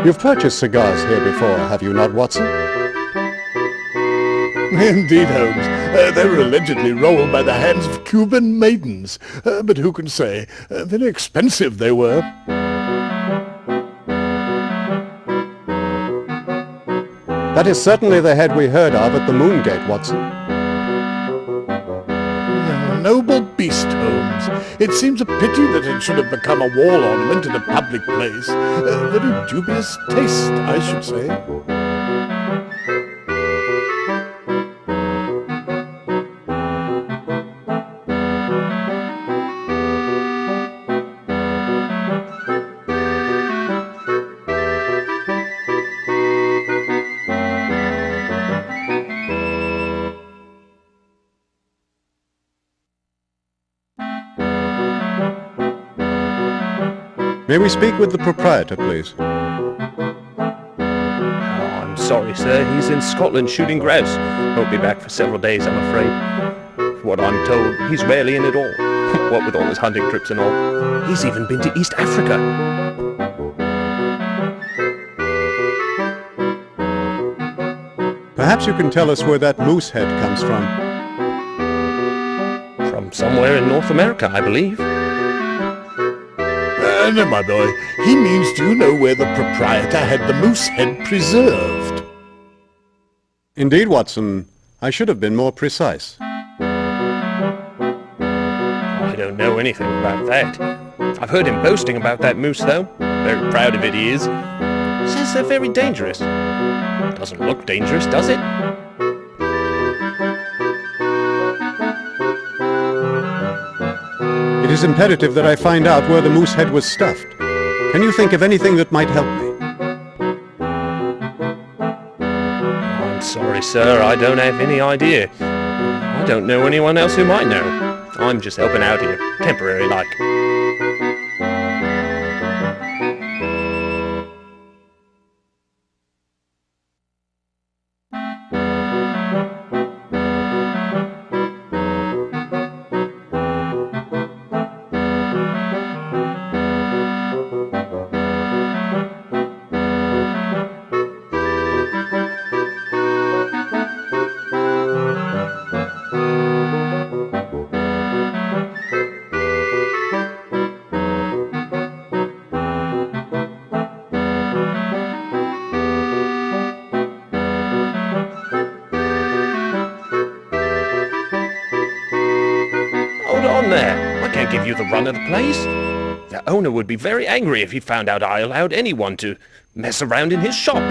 You've purchased cigars here before, have you not, Watson? Indeed, Holmes. They were allegedly rolled by the hands of Cuban maidens. But who can say? Very expensive they were. That is certainly the head we heard of at the Moongate, Watson. Noble beast, Holmes. It seems a pity that it should have become a wall ornament in a public place. Very dubious taste, I should say. May we speak with the proprietor, please? I'm sorry, sir. He's in Scotland shooting grouse. Won't be back for several days, I'm afraid. From what I'm told, he's rarely in at all. What with all his hunting trips and all. He's even been to East Africa. Perhaps you can tell us where that moosehead comes from. From somewhere in North America, I believe. No, my boy. He means, do you know where the proprietor had the moosehead preserved? Indeed, Watson. I should have been more precise. I don't know anything about that. I've heard him boasting about that moose, though. Very proud of it he is. Says they're very dangerous. Doesn't look dangerous, does it? It is imperative that I find out where the moosehead was stuffed. Can you think of anything that might help me? I'm sorry, sir. I don't have any idea. I don't know anyone else who might know. I'm just helping out here, temporary like. There. I can't give you the run of the place. The owner would be very angry if he found out I allowed anyone to mess around in his shop.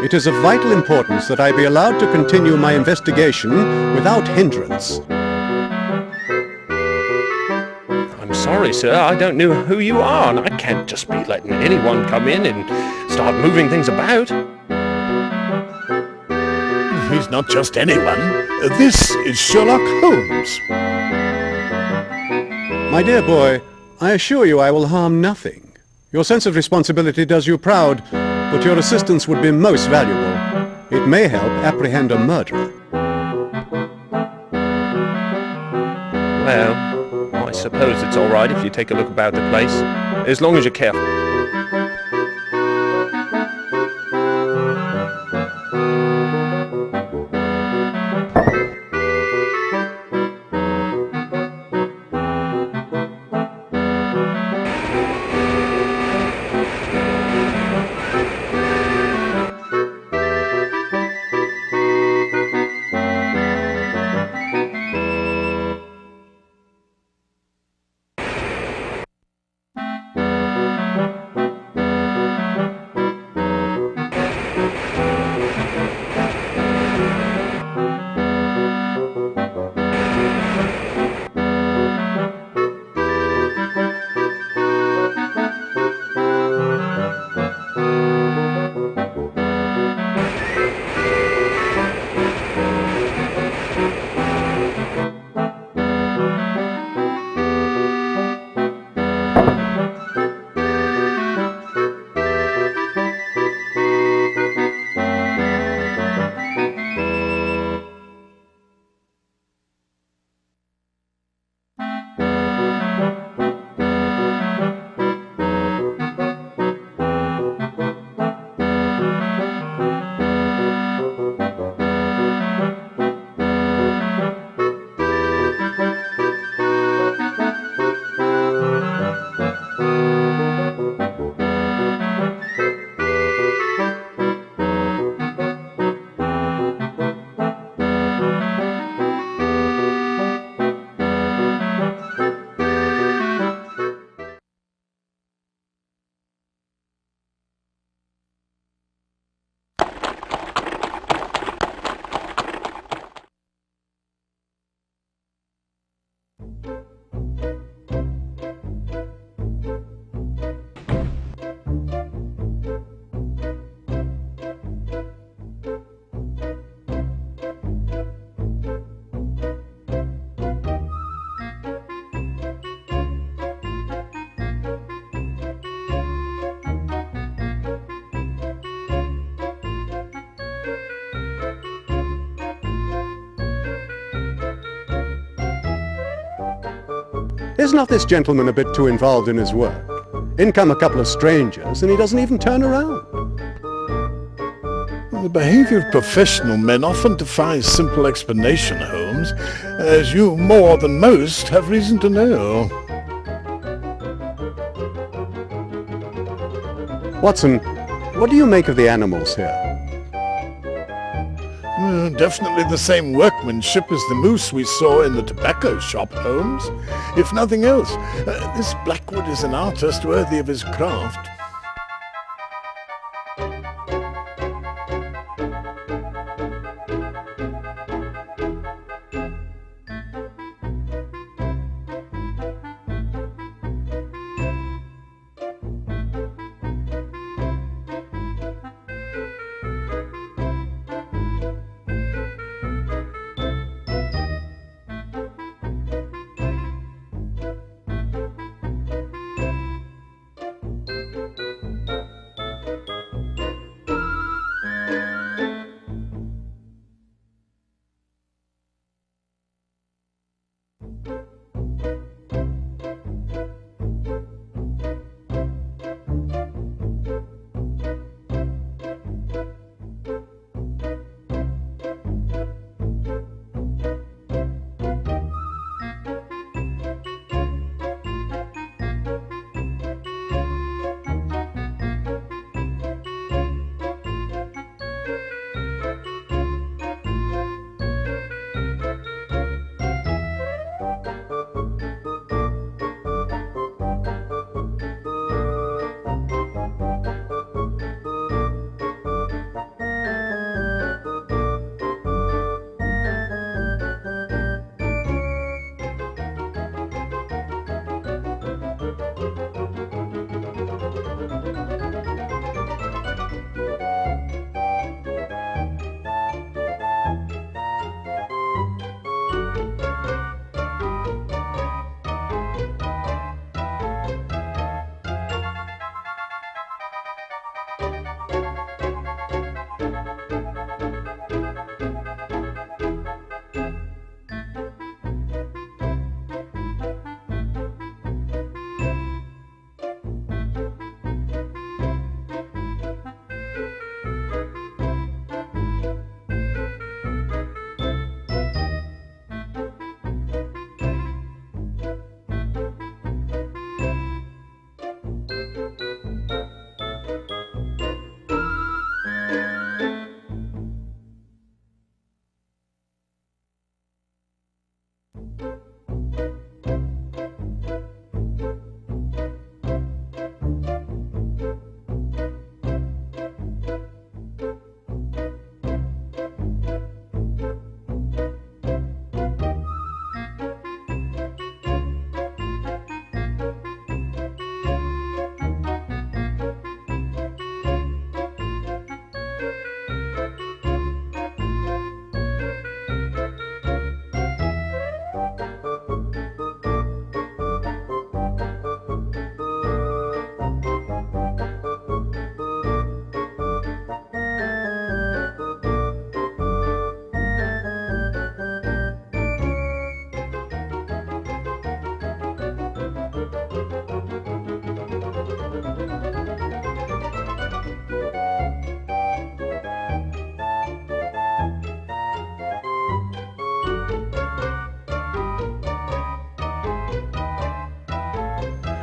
It is of vital importance that I be allowed to continue my investigation without hindrance. Sorry, sir, I don't know who you are, and I can't just be letting anyone come in and start moving things about. He's not just anyone. This is Sherlock Holmes. My dear boy, I assure you I will harm nothing. Your sense of responsibility does you proud, but your assistance would be most valuable. It may help apprehend a murderer. Well, I suppose it's all right if you take a look about the place, as long as you're careful. Is not this gentleman a bit too involved in his work? In come a couple of strangers, and he doesn't even turn around. The behavior of professional men often defies simple explanation, Holmes, as you more than most have reason to know. Watson, what do you make of the animals here? Definitely the same workmanship as the moose we saw in the tobacco shop, Holmes. If nothing else, this Blackwood is an artist worthy of his craft.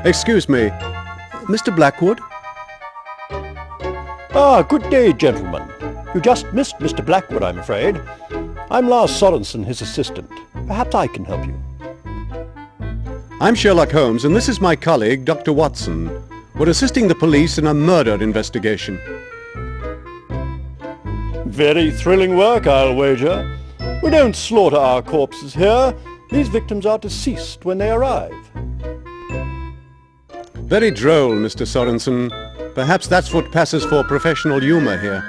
Excuse me, Mr. Blackwood? Ah, good day, gentlemen. You just missed Mr. Blackwood, I'm afraid. I'm Lars Sorensen, his assistant. Perhaps I can help you. I'm Sherlock Holmes, and this is my colleague, Dr. Watson. We're assisting the police in a murder investigation. Very thrilling work, I'll wager. We don't slaughter our corpses here. These victims are deceased when they arrive. Very droll, Mr. Sorensen. Perhaps that's what passes for professional humor here.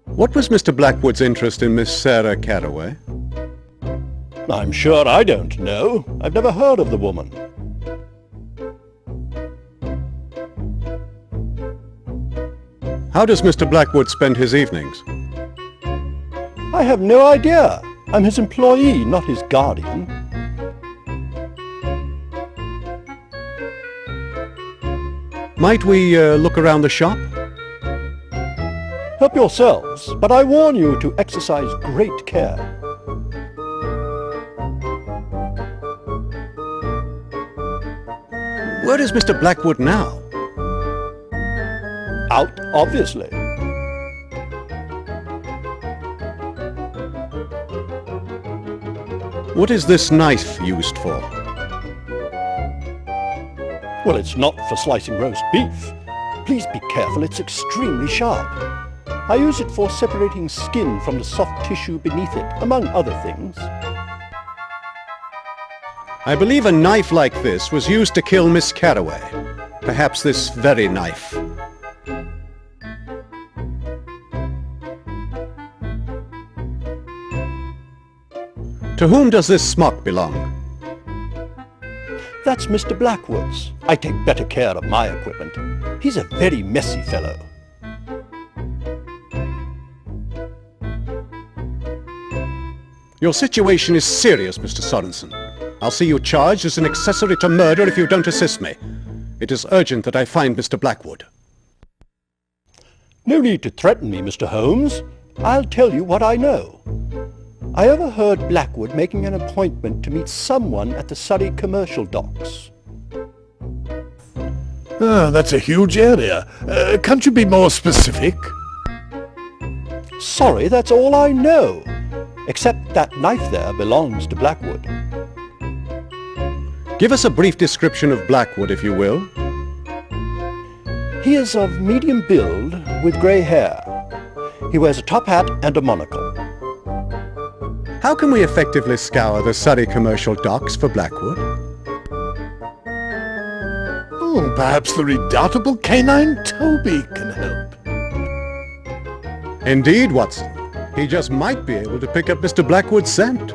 What was Mr. Blackwood's interest in Miss Sarah Carraway? I'm sure I don't know. I've never heard of the woman. How does Mr. Blackwood spend his evenings? I have no idea. I'm his employee, not his guardian. Might we look around the shop? Help yourselves, but I warn you to exercise great care. Where is Mr. Blackwood now? Out, obviously. What is this knife used for? Well, it's not for slicing roast beef. Please be careful, it's extremely sharp. I use it for separating skin from the soft tissue beneath it, among other things. I believe a knife like this was used to kill Miss Carraway. Perhaps this very knife. To whom does this smock belong? That's Mr. Blackwood's. I take better care of my equipment. He's a very messy fellow. Your situation is serious, Mr. Sorensen. I'll see you charged as an accessory to murder if you don't assist me. It is urgent that I find Mr. Blackwood. No need to threaten me, Mr. Holmes. I'll tell you what I know. I overheard Blackwood making an appointment to meet someone at the Surrey commercial docks. Ah, that's a huge area. Can't you be more specific? Sorry, that's all I know. Except that knife there belongs to Blackwood. Give us a brief description of Blackwood, if you will. He is of medium build, with grey hair. He wears a top hat and a monocle. How can we effectively scour the Surrey commercial docks for Blackwood? Oh, perhaps the redoubtable canine Toby can help. Indeed, Watson. He just might be able to pick up Mr. Blackwood's scent.